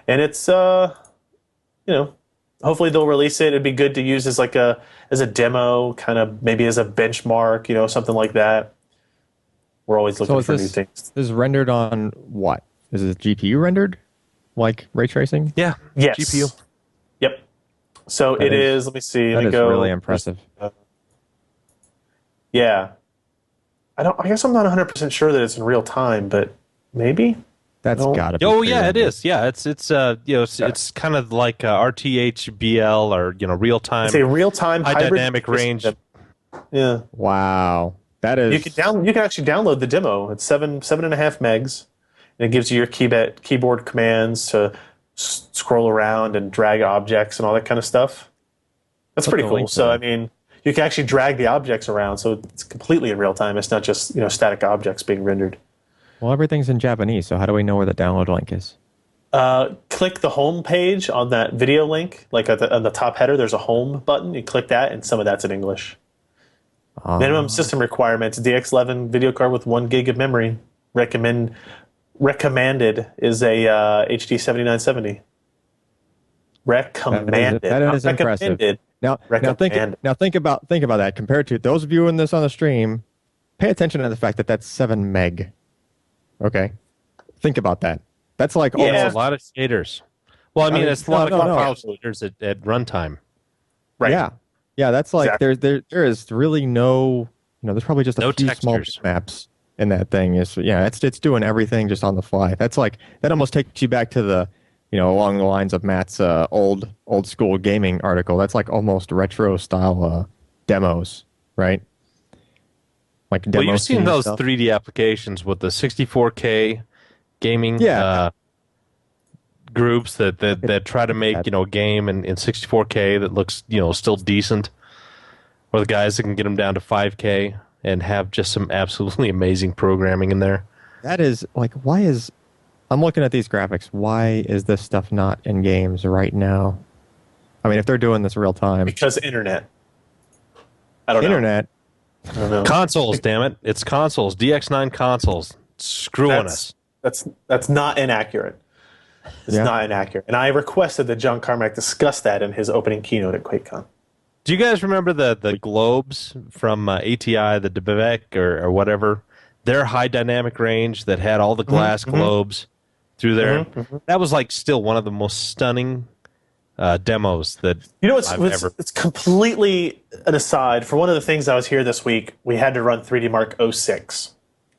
[SPEAKER 1] And it's, hopefully they'll release it. It'd be good to use as a demo, kind of maybe as a benchmark, something like that. We're always looking for new things.
[SPEAKER 3] This is rendered on what? Is it GPU rendered? Like ray tracing?
[SPEAKER 2] Yeah.
[SPEAKER 1] Yes.
[SPEAKER 2] GPU.
[SPEAKER 1] Yep. So it is. Let me see.
[SPEAKER 3] That is really impressive.
[SPEAKER 1] Yeah. I guess I'm not 100% sure that it's in real time, but maybe.
[SPEAKER 3] That's gotta be.
[SPEAKER 2] Oh yeah, it is. Yeah, it's kind of like RTHBL or real time.
[SPEAKER 1] It's a real time
[SPEAKER 2] high dynamic range.
[SPEAKER 1] Yeah.
[SPEAKER 3] Wow. That is.
[SPEAKER 1] You can actually download the demo. It's 7.5 megs, and it gives you your keyboard commands to scroll around and drag objects and all that kind of stuff. That's pretty cool. So I mean, you can actually drag the objects around, so it's completely in real time. It's not just static objects being rendered.
[SPEAKER 3] Well, everything's in Japanese, so how do we know where the download link is?
[SPEAKER 1] Click the home page on that video link, like on the top header. There's a home button. You click that, and some of that's in English. Minimum system requirements: DX11 video card with 1 gig of memory. Recommended is a HD 7970. Recommended.
[SPEAKER 3] That is impressive. Now think about that. Compared to those viewing this on the stream, pay attention to the fact that that's 7 meg. Okay, think about that. That's like almost
[SPEAKER 2] a lot of shaders. Well, I mean, it's a lot of shaders at runtime.
[SPEAKER 1] Right.
[SPEAKER 3] Yeah. That's like there is really no. There's probably just a few small maps in that thing. It's doing everything just on the fly. That's like that almost takes you back to the along the lines of Matt's old school gaming article. That's like almost retro style demos, right? Like
[SPEAKER 2] well, you've seen those stuff. 3D applications with the 64K gaming groups that try to make a game in 64K that looks still decent, or the guys that can get them down to 5K and have just some absolutely amazing programming in there.
[SPEAKER 3] That is like I'm looking at these graphics. Why is this stuff not in games right now? I mean, if they're doing this real time,
[SPEAKER 1] because internet. I don't know. I don't know.
[SPEAKER 2] Consoles, damn it! It's consoles. DX9 consoles screwing us.
[SPEAKER 1] That's not inaccurate. It's not inaccurate. And I requested that John Carmack discuss that in his opening keynote at QuakeCon.
[SPEAKER 2] Do you guys remember the globes from ATI, the DBEC or whatever? Their high dynamic range that had all the glass globes through there. That was like still one of the most stunning demos that
[SPEAKER 1] it's completely an aside. For one of the things I was here this week, we had to run 3D Mark 06.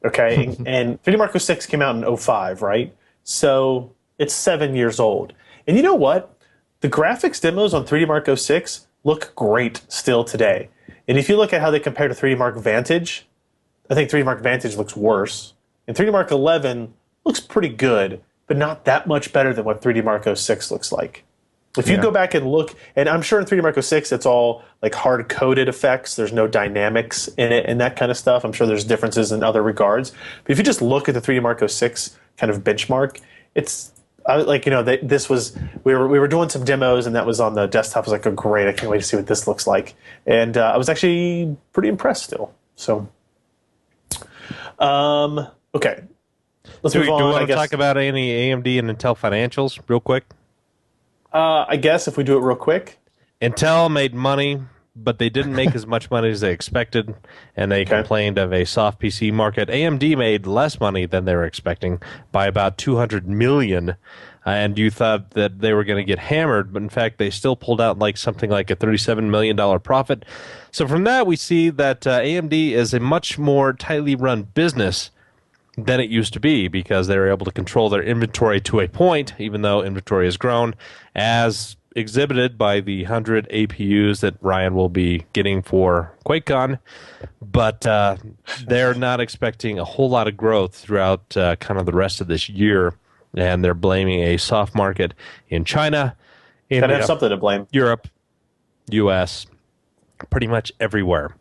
[SPEAKER 1] Okay, and 3D Mark 06 came out in 05, right? So it's 7 years old. And you know what? The graphics demos on 3D Mark 06 look great still today. And if you look at how they compare to 3D Mark Vantage, I think 3D Mark Vantage looks worse. And 3D Mark 11 looks pretty good, but not that much better than what 3D Mark 06 looks like. If you go back and look, and I'm sure in 3D Mark 06 it's all like hard-coded effects. There's no dynamics in it and that kind of stuff. I'm sure there's differences in other regards. But if you just look at the 3D Mark 06 kind of benchmark, it's this was we were doing some demos and that was on the desktop. I was like, oh great, I can't wait to see what this looks like. And I was actually pretty impressed still. So, okay. Let's move on.
[SPEAKER 2] Do you want to talk about any AMD and Intel financials real quick?
[SPEAKER 1] I guess if we do it real quick.
[SPEAKER 2] Intel made money, but they didn't make as much money as they expected, and they complained of a soft PC market. AMD made less money than they were expecting by about $200 million, and you thought that they were going to get hammered, but in fact they still pulled out something like a $37 million profit. So from that we see that AMD is a much more tightly run business than it used to be, because they were able to control their inventory to a point, even though inventory has grown, as exhibited by the 100 APUs that Ryan will be getting for QuakeCon. But they're not expecting a whole lot of growth throughout kind of the rest of this year, and they're blaming a soft market in China, in
[SPEAKER 1] have something to blame.
[SPEAKER 2] Europe, US, pretty much everywhere.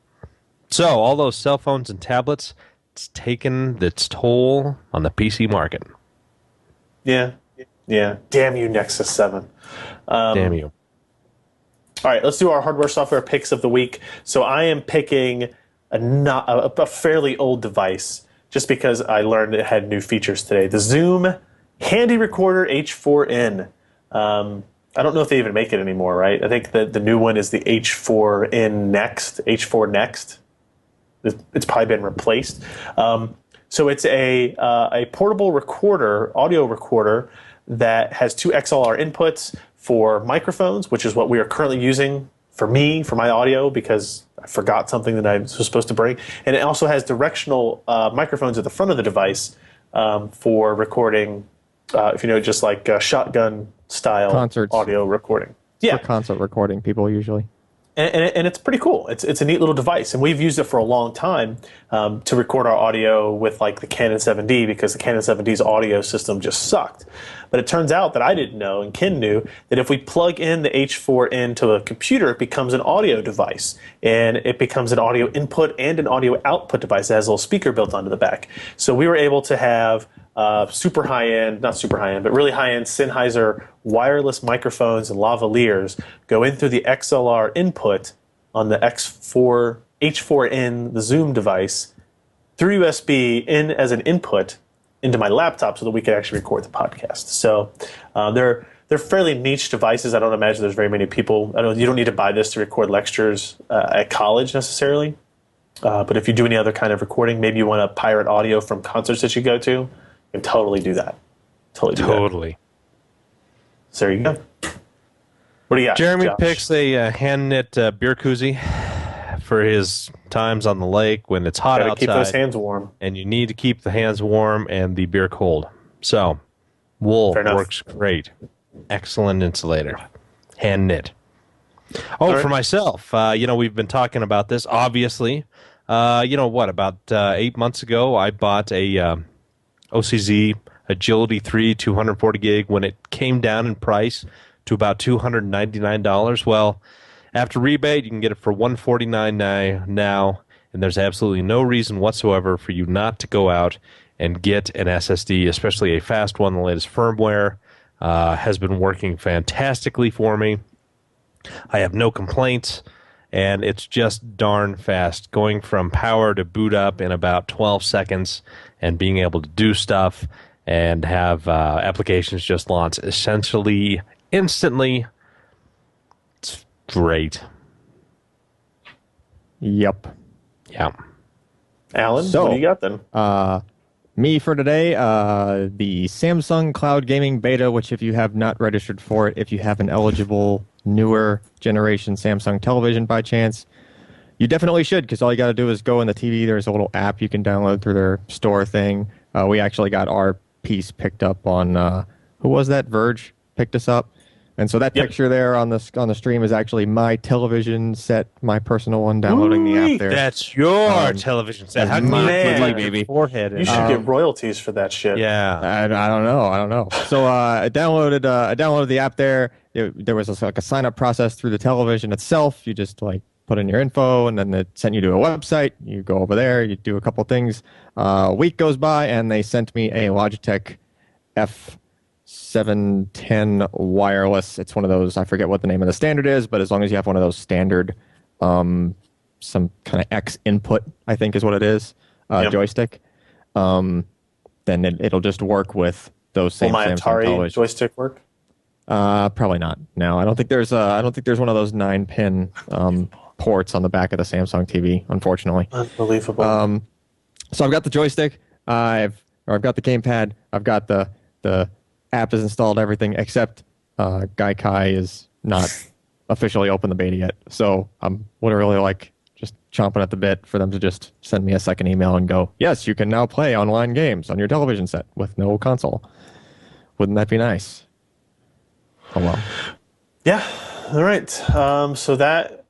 [SPEAKER 2] So all those cell phones and tablets, it's taken its toll on the PC market.
[SPEAKER 1] Yeah. Yeah. Damn you, Nexus 7.
[SPEAKER 2] Damn you.
[SPEAKER 1] All right, let's do our hardware software picks of the week. So I am picking a fairly old device just because I learned it had new features today. The Zoom Handy Recorder H4n. I don't know if they even make it anymore, right? I think the new one is the H4n Next, H4 Next. It's probably been replaced. So it's a portable recorder, audio recorder, that has two XLR inputs for microphones, which is what we are currently using for my audio, because I forgot something that I was supposed to bring. And it also has directional microphones at the front of the device for recording, if you know, just like shotgun style
[SPEAKER 3] Concerts.
[SPEAKER 1] audio recording. Yeah.
[SPEAKER 3] For concert recording, people usually.
[SPEAKER 1] And it's pretty cool. It's a neat little device, and we've used it for a long time to record our audio with like the Canon 7D, because the Canon 7D's audio system just sucked. But it turns out that I didn't know, and Ken knew, that if we plug in the H4 into a computer, it becomes an audio device, and it becomes an audio input and an audio output device that has a little speaker built onto the back. So we were able to have super high-end, not super high-end, but really high-end Sennheiser wireless microphones and lavaliers go in through the XLR input on the H4n, the Zoom device, through USB in as an input into my laptop so that we could actually record the podcast. So they're fairly niche devices. I don't imagine there's very many people. You don't need to buy this to record lectures at college necessarily. But if you do any other kind of recording, maybe you want to pirate audio from concerts that you go to, you can totally do that.
[SPEAKER 2] Totally.
[SPEAKER 1] So there you go. What do you got,
[SPEAKER 2] Jeremy
[SPEAKER 1] Josh?
[SPEAKER 2] picks a hand-knit beer koozie for his times on the lake when it's hot
[SPEAKER 1] Gotta
[SPEAKER 2] outside.
[SPEAKER 1] keep those hands warm.
[SPEAKER 2] And you need to keep the hands warm and the beer cold. So, wool works great. Excellent insulator. Hand knit. Oh, for myself, we've been talking about this, obviously. About 8 months ago, I bought a OCZ Agility 3 240 gig when it came down in price to about $299. Well, after rebate, you can get it for $149 now, and there's absolutely no reason whatsoever for you not to go out and get an SSD, especially a fast one. The latest firmware has been working fantastically for me. I have no complaints, and it's just darn fast, going from power to boot up in about 12 seconds and being able to do stuff and have applications just launch essentially instantly. It's great.
[SPEAKER 3] Yep.
[SPEAKER 2] Yeah.
[SPEAKER 1] Alan,
[SPEAKER 3] So,
[SPEAKER 1] what do you got then?
[SPEAKER 3] Me for today, the Samsung Cloud Gaming Beta, which if you have not registered for it, if you have an eligible newer generation Samsung television by chance, you definitely should, because all you got to do is go in the TV. There's a little app you can download through their store thing. We actually got our piece picked up on, who was that? Verge picked us up. And so that picture there on the stream is actually my television set, my personal one, downloading the app there.
[SPEAKER 2] That's your television set. How can you
[SPEAKER 1] man,
[SPEAKER 2] put like
[SPEAKER 3] baby.
[SPEAKER 2] your forehead in
[SPEAKER 1] You should get royalties for that shit.
[SPEAKER 2] Yeah.
[SPEAKER 3] I don't know. So I downloaded the app there. There was like a sign up process through the television itself. You just like put in your info, and then it sent you to a website. You go over there, you do a couple things. A week goes by, and they sent me a Logitech F710 wireless. It's one of those, I forget what the name of the standard is, but as long as you have one of those standard, some kind of X input, I think is what it is, joystick, then it'll just work with those same
[SPEAKER 1] Will my
[SPEAKER 3] Samsung
[SPEAKER 1] Atari
[SPEAKER 3] televisions.
[SPEAKER 1] joystick work?
[SPEAKER 3] Probably not. No, I don't think there's one of those 9-pin ports on the back of the Samsung TV, unfortunately.
[SPEAKER 1] Unbelievable.
[SPEAKER 3] So I've got the joystick. I've got the gamepad. I've got the app is installed, everything except Gaikai is not officially open the beta yet. So I'm literally like just chomping at the bit for them to just send me a second email and go, yes, you can now play online games on your television set with no console. Wouldn't that be nice? Oh well.
[SPEAKER 1] Yeah. All right. So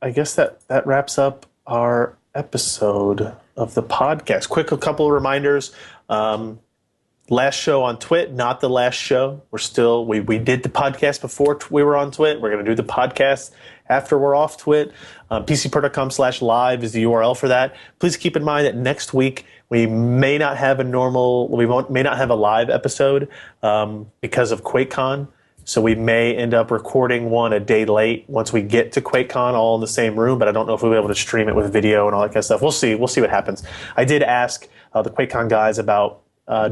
[SPEAKER 1] I guess that wraps up our episode of the podcast. A couple of reminders. Last show on Twit, not the last show. We did the podcast before we were on Twit. We're going to do the podcast after we're off Twit. PCPro.com/live is the URL for that. Please keep in mind that next week We may not have may not have a live episode because of QuakeCon. So we may end up recording one a day late once we get to QuakeCon all in the same room, but I don't know if we'll be able to stream it with video and all that kind of stuff. We'll see. We'll see what happens. I did ask the QuakeCon guys about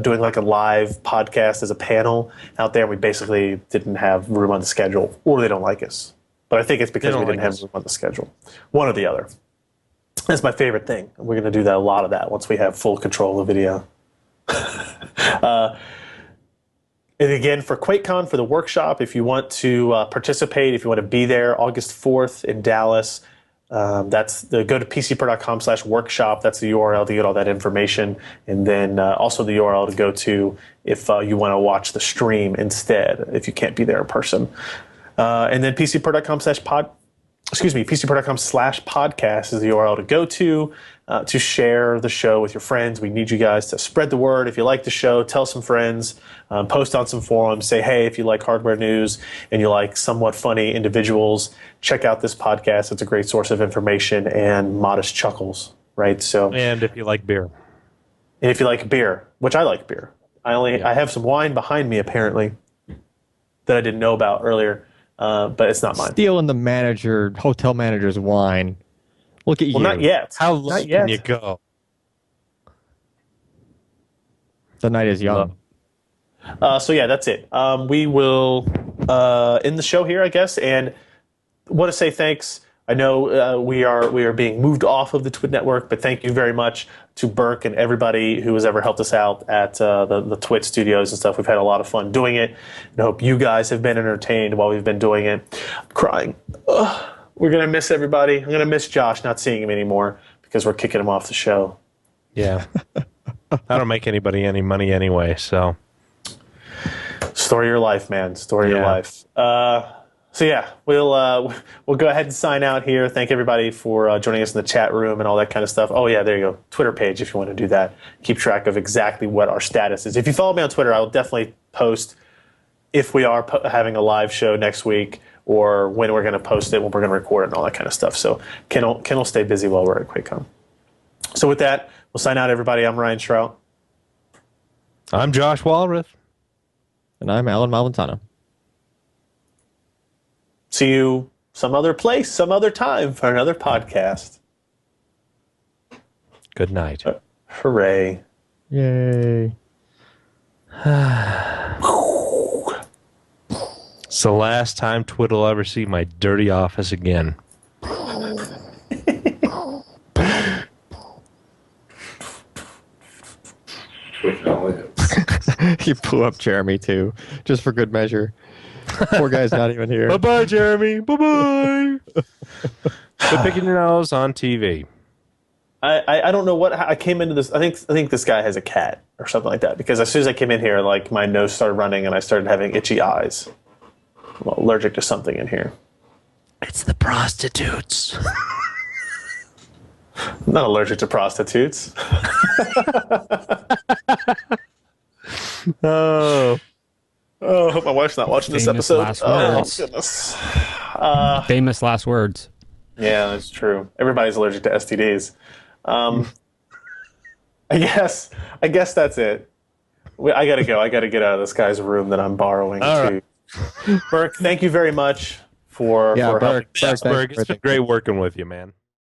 [SPEAKER 1] doing like a live podcast as a panel out there. We basically didn't have room on the schedule, or they don't like us. But I think it's because we didn't have room on the schedule. One or the other. That's my favorite thing. We're going to do that, a lot of that once we have full control of the video. And again, for QuakeCon, for the workshop, if you want to participate, if you want to be there, August 4th in Dallas, go to pcper.com/workshop. That's the URL to get all that information. And then also the URL to go to if you want to watch the stream instead, if you can't be there in person. And then pcper.com/podcast is the URL to go to share the show with your friends. We need you guys to spread the word. If you like the show, tell some friends, post on some forums, say, hey, if you like hardware news and you like somewhat funny individuals, check out this podcast. It's a great source of information and modest chuckles, right? So,
[SPEAKER 2] and if you like beer.
[SPEAKER 1] And if you like beer, which I like beer. I have some wine behind me, apparently, that I didn't know about earlier, but it's not mine.
[SPEAKER 3] Stealing the hotel manager's wine. Look at you.
[SPEAKER 1] Well, not yet.
[SPEAKER 2] How low can you go?
[SPEAKER 3] The night is young.
[SPEAKER 1] So yeah, that's it. We will end the show here, I guess, and want to say thanks. I know we are being moved off of the Twit Network, but thank you very much to Burke and everybody who has ever helped us out at the Twit studios and stuff. We've had a lot of fun doing it, and I hope you guys have been entertained while we've been doing it. I'm crying. Ugh. We're going to miss everybody. I'm going to miss Josh, not seeing him anymore because we're kicking him off the show.
[SPEAKER 2] Yeah. I don't make anybody any money anyway, so.
[SPEAKER 1] Story of your life, man. Story of your life. So yeah, we'll go ahead and sign out here. Thank everybody for joining us in the chat room and all that kind of stuff. Oh yeah, there you go. Twitter page if you want to do that. Keep track of exactly what our status is. If you follow me on Twitter, I will definitely post if we are having a live show next week, or when we're going to post it, when we're going to record it, and all that kind of stuff. So Ken will stay busy while we're at QuakeCon. So with that, we'll sign out, everybody. I'm Ryan Shrout.
[SPEAKER 2] I'm Josh Walrath.
[SPEAKER 3] And I'm Alan Malventano.
[SPEAKER 1] See you some other place, some other time for another podcast.
[SPEAKER 2] Good night.
[SPEAKER 1] Hooray.
[SPEAKER 3] Yay.
[SPEAKER 2] It's the last time Twit will ever see my dirty office again.
[SPEAKER 3] He blew up Jeremy, too, just for good measure. Poor guy's not even here.
[SPEAKER 2] Bye-bye, Jeremy. Bye-bye. Quit picking your nose on TV.
[SPEAKER 1] I don't know what I came into this. I think this guy has a cat or something like that, because as soon as I came in here, like my nose started running and I started having itchy eyes. I'm allergic to something in here.
[SPEAKER 2] It's the prostitutes.
[SPEAKER 1] I'm not allergic to prostitutes.
[SPEAKER 2] Oh,
[SPEAKER 1] I hope my wife's not watching this episode.
[SPEAKER 4] Last
[SPEAKER 1] Oh,
[SPEAKER 4] words.
[SPEAKER 1] goodness.
[SPEAKER 4] Famous last words.
[SPEAKER 1] Yeah, that's true. Everybody's allergic to STDs. I guess that's it. I gotta go. I gotta get out of this guy's room that I'm borrowing.
[SPEAKER 2] All
[SPEAKER 1] to. Burke, thank you very much for
[SPEAKER 3] Yeah,
[SPEAKER 1] helping.
[SPEAKER 3] Burke,
[SPEAKER 2] It's been great working with you, man.